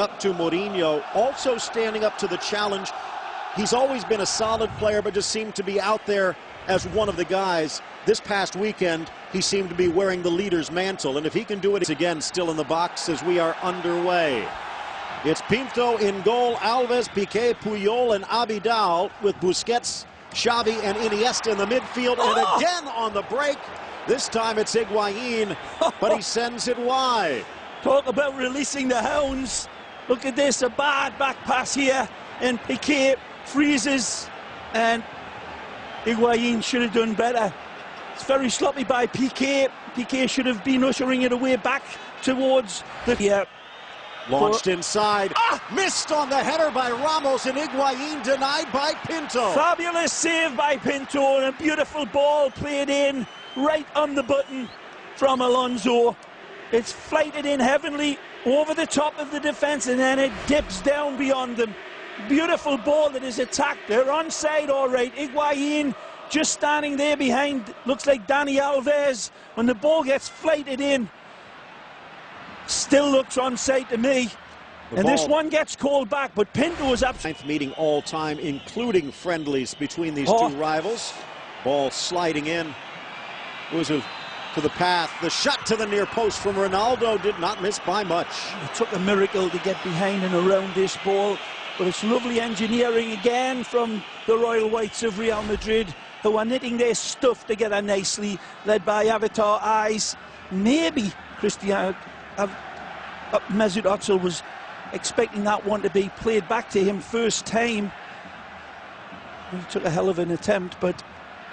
Up to Mourinho, also standing up to the challenge. He's always been a solid player, but just seemed to be out there as one of the guys. This past weekend, he seemed to be wearing the leader's mantle, and if he can do it again, still in the box as we are underway. It's Pinto in goal, Alves, Piqué, Puyol, and Abidal, with Busquets, Xavi, and Iniesta in the midfield, and again on the break. This time it's Higuaín, but he sends it wide. Talk about releasing the hounds. Look at this, a bad back pass here, and Piqué freezes, and Higuaín should have done better. It's very sloppy by Piqué. Piqué should have been ushering it away back towards the... Launched inside, missed on the header by Ramos, and Higuaín denied by Pinto. Fabulous save by Pinto, and a beautiful ball played in, right on the button from Alonso. It's flighted in heavenly over the top of the defence, and then it dips down beyond them. Beautiful ball that is attacked. They're onside, all right. Higuaín just standing there behind, looks like Dani Alves. When the ball gets flighted in, still looks onside to me. And this one gets called back, but Pinto is up. Ninth meeting all time, including friendlies between these two rivals. Ball sliding in. To the path, the shot to the near post from Ronaldo did not miss by much. It took a miracle to get behind and around this ball, but it's lovely engineering again from the Royal Whites of Real Madrid, who are knitting their stuff together nicely, led by Avatar Eyes. Maybe Mesut Ozil was expecting that one to be played back to him first time. He took a hell of an attempt, but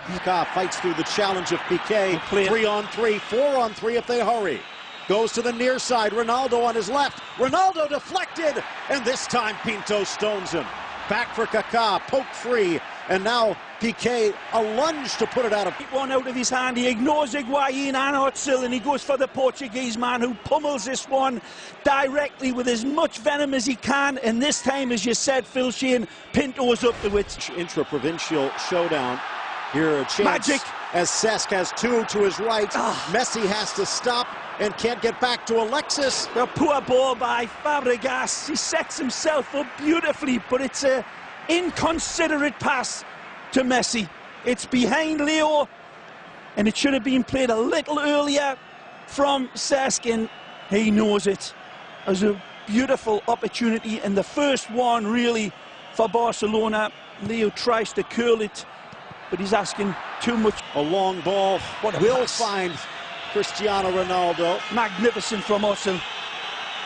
Kaká fights through the challenge of Piqué. 3-on-3, 4-on-3 if they hurry. Goes to the near side, Ronaldo on his left. Ronaldo deflected, and this time Pinto stones him. Back for Kaká, poked free, and now Piqué, a lunge to put it out of... One out of his hand, he ignores Higuaín and Ozil, and he goes for the Portuguese man, who pummels this one directly with as much venom as he can, and this time, as you said, Phil Shane, Pinto is up to it. Intra-provincial showdown. Here a chance. Magic. As Cesc has two to his right. Messi has to stop and can't get back to Alexis. The poor ball by Fabregas. He sets himself up beautifully, but it's an inconsiderate pass to Messi. It's behind Leo, and it should have been played a little earlier from Cesc, and he knows it. It was a beautiful opportunity, and the first one really for Barcelona. Leo tries to curl it, but he's asking too much. A long ball will find Cristiano Ronaldo. Magnificent from Ozil.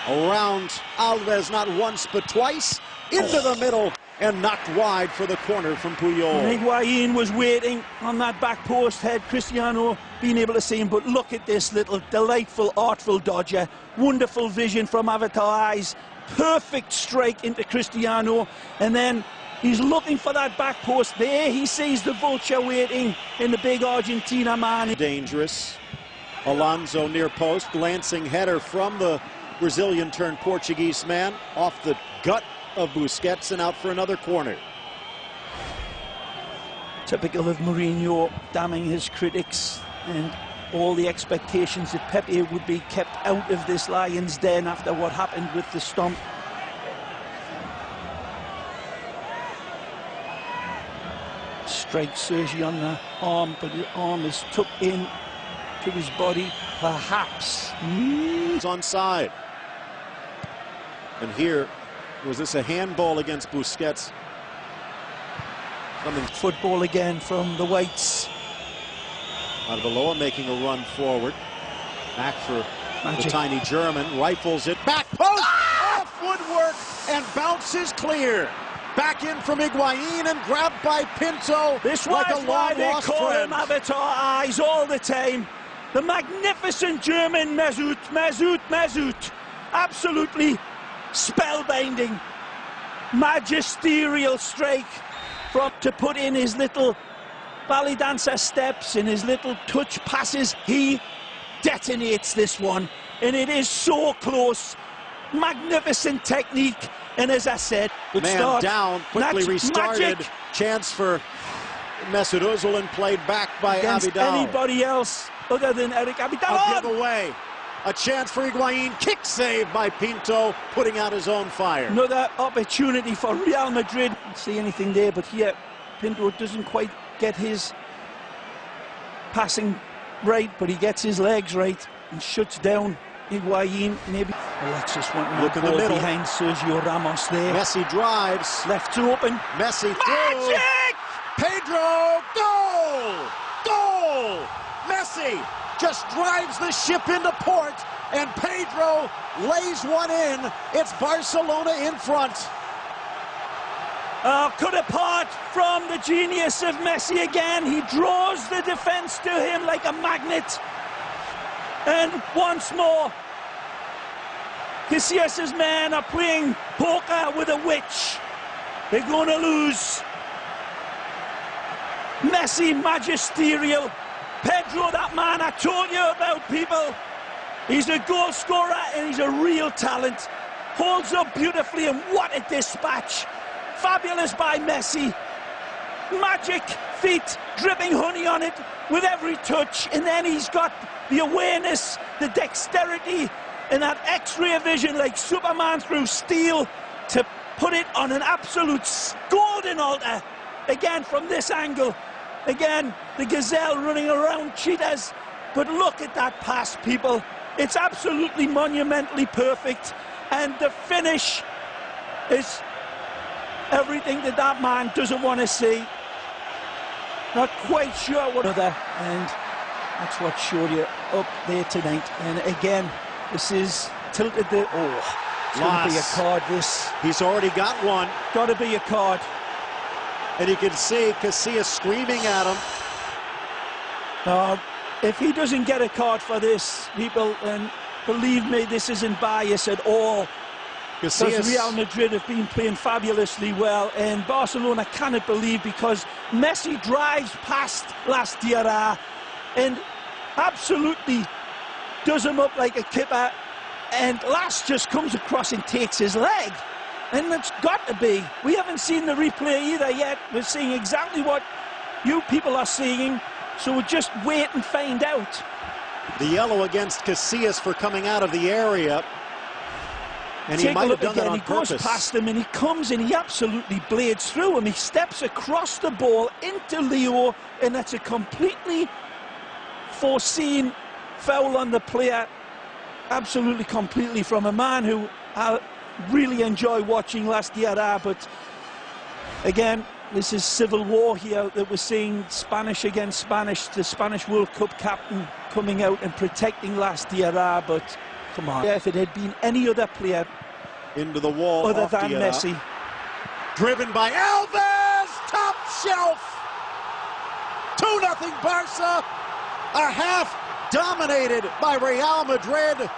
Around Alves, not once but twice, into the middle, and knocked wide for the corner from Puyol. Higuaín was waiting on that back post, had Cristiano been able to see him, but look at this little delightful, artful dodger. Wonderful vision from Avatar Eyes. Perfect strike into Cristiano, and then he's looking for that back post. There he sees the vulture waiting in the big Argentina man. Dangerous. Alonso near post, glancing header from the Brazilian turned Portuguese man off the gut of Busquets and out for another corner. Typical of Mourinho, damning his critics and all the expectations that Pepe would be kept out of this Lions den after what happened with the stomp. Strikes Sergi on the arm, but the arm is tucked in to his body, perhaps. He's onside. And here, was this a handball against Busquets? Football again from the Whites. Arbeloa making a run forward. Back for Magic. The tiny German. Rifles it. Back post! Off woodwork and bounces clear. Back in from Higuaín and grabbed by Pinto. This like was a why they long-lost call friend. him Avatar Eyes all the time. The magnificent German Mesut. Absolutely spellbinding. Magisterial strike to put in his little ballet dancer steps and his little touch passes. He detonates this one, and it is so close. Magnificent technique. And as I said, man down, quickly restarted. Magic. Chance for Mesut Ozil and played back by Against Abidal. Anybody else other than Eric Abidal. A giveaway. A chance for Higuain. Kick save by Pinto, putting out his own fire. Another opportunity for Real Madrid. Don't see anything there, but here Pinto doesn't quite get his passing right, but he gets his legs right and shuts down Higuain. Maybe Alexis wanting to look in the middle behind Sergio Ramos there. Messi drives. Left to open. Messi through. Magic! Pedro, goal! Goal! Messi just drives the ship into port, and Pedro lays one in. It's Barcelona in front. Cut apart from the genius of Messi again. He draws the defense to him like a magnet. And once more, Casillas' men are playing poker with a witch. They're going to lose. Messi, magisterial. Pedro, that man I told you about, people. He's a goal scorer and he's a real talent. Holds up beautifully, and what a dispatch. Fabulous by Messi. Magic feet, dripping honey on it with every touch. And then he's got the awareness, the dexterity, and that X-ray vision like Superman through steel to put it on an absolute golden altar. Again, from this angle. Again, the gazelle running around cheetahs. But look at that pass, people. It's absolutely monumentally perfect. And the finish is everything that that man doesn't want to see. Not quite sure what other, and that's what showed you up there tonight. And again, this is tilted the, it's going to be a card, this. He's already got one. Got to be a card. And you can see Casillas screaming at him. If he doesn't get a card for this, people, and believe me, this isn't bias at all. Because Real Madrid have been playing fabulously well, and Barcelona cannot believe, because Messi drives past Las Diarra and absolutely does him up like a kipper, and Las just comes across and takes his leg. And it's got to be. We haven't seen the replay either yet. We're seeing exactly what you people are seeing, so we'll just wait and find out. The yellow against Casillas for coming out of the area. And he might have done that on purpose. He goes past him and he comes and he absolutely blades through him. He steps across the ball into Leo, and that's a completely foreseen foul on the player. Absolutely, completely, from a man who I really enjoy watching, Las Diarra. But again, this is civil war here that we're seeing, Spanish against Spanish. The Spanish World Cup captain coming out and protecting Las Diarra, but come on. Yeah, if it had been any other player into the wall other than Messi. Driven by Alves, top shelf. 2-0 Barca. A half dominated by Real Madrid,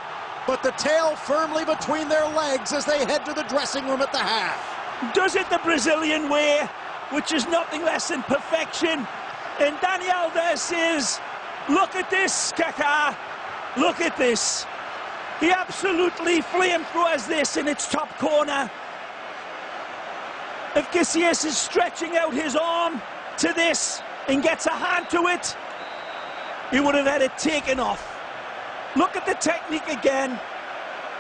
but the tail firmly between their legs as they head to the dressing room at the half. Does it the Brazilian way, which is nothing less than perfection. And Dani Alves says, look at this, Kaká. Look at this. He absolutely flamethrowers this in its top corner. If Casillas is stretching out his arm to this and gets a hand to it, he would have had it taken off. Look at the technique again.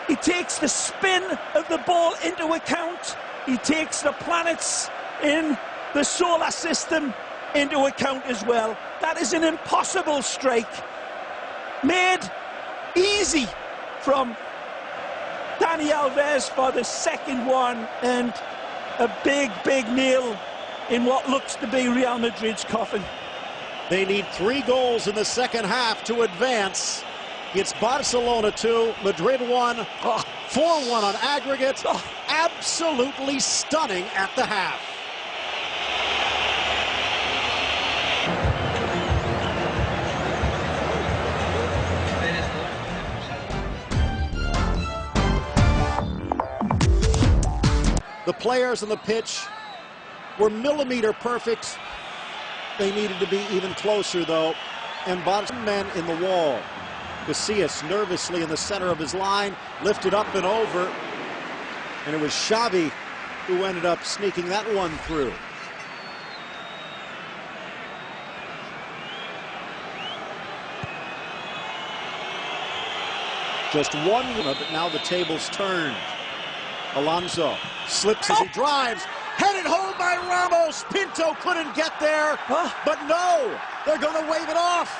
He takes the spin of the ball into account. He takes the planets in the solar system into account as well. That is an impossible strike. Made easy from Dani Alves for the second one, and a big, big nail in what looks to be Real Madrid's coffin. They need 3 goals in the second half to advance. It's Barcelona 2, Madrid 1, 4-1 on aggregate. Absolutely stunning at the half. The players on the pitch were millimeter perfect. They needed to be even closer, though. And Barca men in the wall. Casillas nervously in the center of his line, lifted up and over. And it was Xavi who ended up sneaking that one through. Just one, but now the tables turned. Alonso slips as he drives. Headed home by Ramos. Pinto couldn't get there, but no, they're going to wave it off.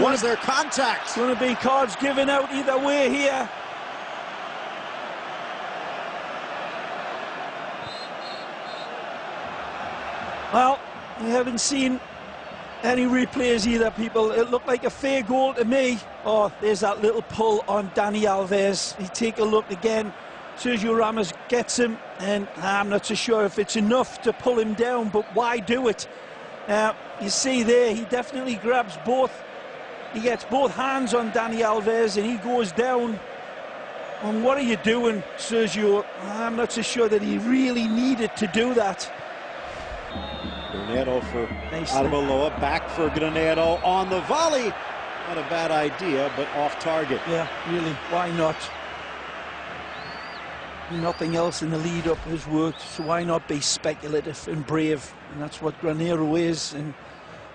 Was there contact? It's going to be cards given out either way here. Well, we haven't seen any replays either, people. It looked like a fair goal to me. Oh, there's that little pull on Dani Alves. You take a look again. Sergio Ramos gets him, and I'm not so sure if it's enough to pull him down, but why do it? You see there, he definitely grabs both. He gets both hands on Dani Alves, and he goes down. And what are you doing, Sergio? I'm not so sure that he really needed to do that. Granero for Arbeloa, back for Granero on the volley. Not a bad idea, but off target. Yeah, really, why not? Nothing else in the lead-up has worked, so why not be speculative and brave? And that's what Granero is, and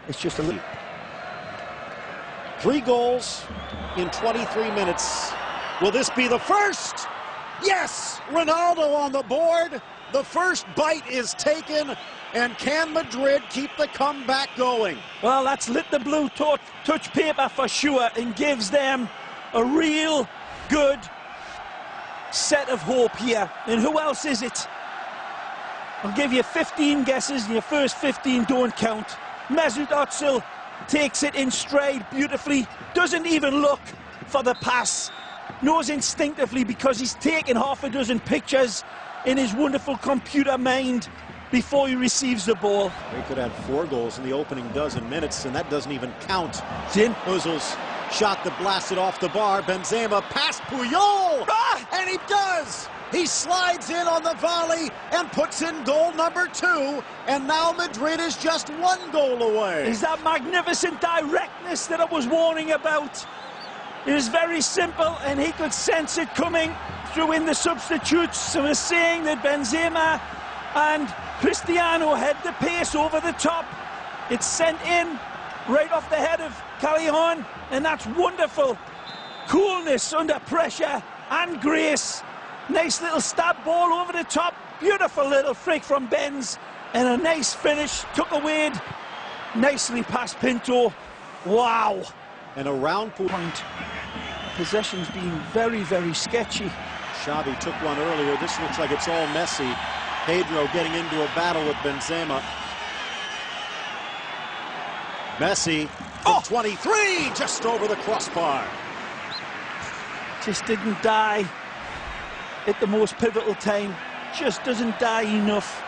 it's just a little... 3 goals in 23 minutes. Will this be the first? Yes! Ronaldo on the board. The first bite is taken, and can Madrid keep the comeback going? Well, that's lit the blue touch paper for sure, and gives them a real good set of hope here. And who else is it? I'll give you 15 guesses, and your first 15 don't count. Mesut Ozil takes it in stride beautifully, doesn't even look for the pass, knows instinctively, because he's taken half a dozen pictures in his wonderful computer mind before he receives the ball. They could have 4 goals in the opening dozen minutes, and that doesn't even count. Jim Ozil's shot that blasted off the bar. Benzema past Puyol, and he does! He slides in on the volley and puts in goal number 2, and now Madrid is just 1 goal away. Is that magnificent directness that I was warning about? It is very simple, and he could sense it coming through in the substitutes. So we're saying that Benzema and Cristiano had the pace over the top. It's sent in right off the head of Callejon, and that's wonderful. Coolness under pressure and grace. Nice little stab ball over the top. Beautiful little flick from Benz, and a nice finish. Took away nicely past Pinto. Wow. And a round point. Possession's been very, very sketchy. Xavi took one earlier. This looks like it's all Messi. Pedro getting into a battle with Benzema. Messi from 23, just over the crossbar. Just didn't die at the most pivotal time. Just doesn't die enough.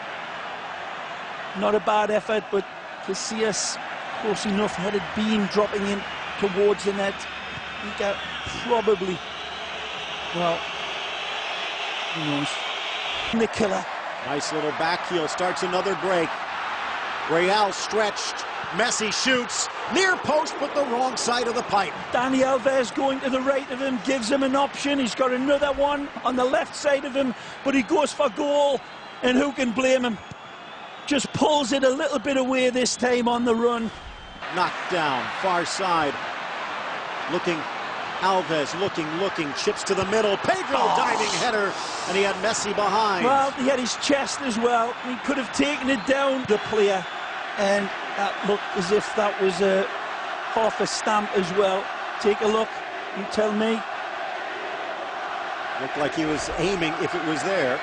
Not a bad effort, but Casillas close enough. Had it been dropping in towards the net, he got probably, well, who knows. The killer. Nice little back heel, starts another break. Real stretched. Messi shoots, near post, but the wrong side of the pipe. Dani Alves going to the right of him, gives him an option. He's got another one on the left side of him, but he goes for goal, and who can blame him? Just pulls it a little bit away this time on the run. Knocked down, far side. Looking, Alves looking, chips to the middle. Pedro diving header, and he had Messi behind. Well, he had his chest as well. He could have taken it down the player, and that looked as if that was half a stamp as well. Take a look, you tell me. Looked like he was aiming if it was there.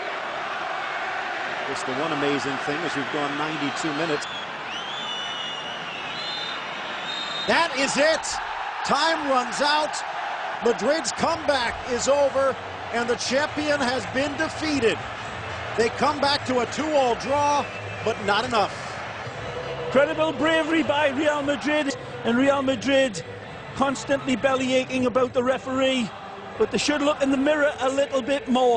Just the one amazing thing is we've gone 92 minutes. That is it. Time runs out. Madrid's comeback is over, and the champion has been defeated. They come back to a 2-2 draw, but not enough. Incredible bravery by Real Madrid, and Real Madrid constantly belly aching about the referee, but they should look in the mirror a little bit more.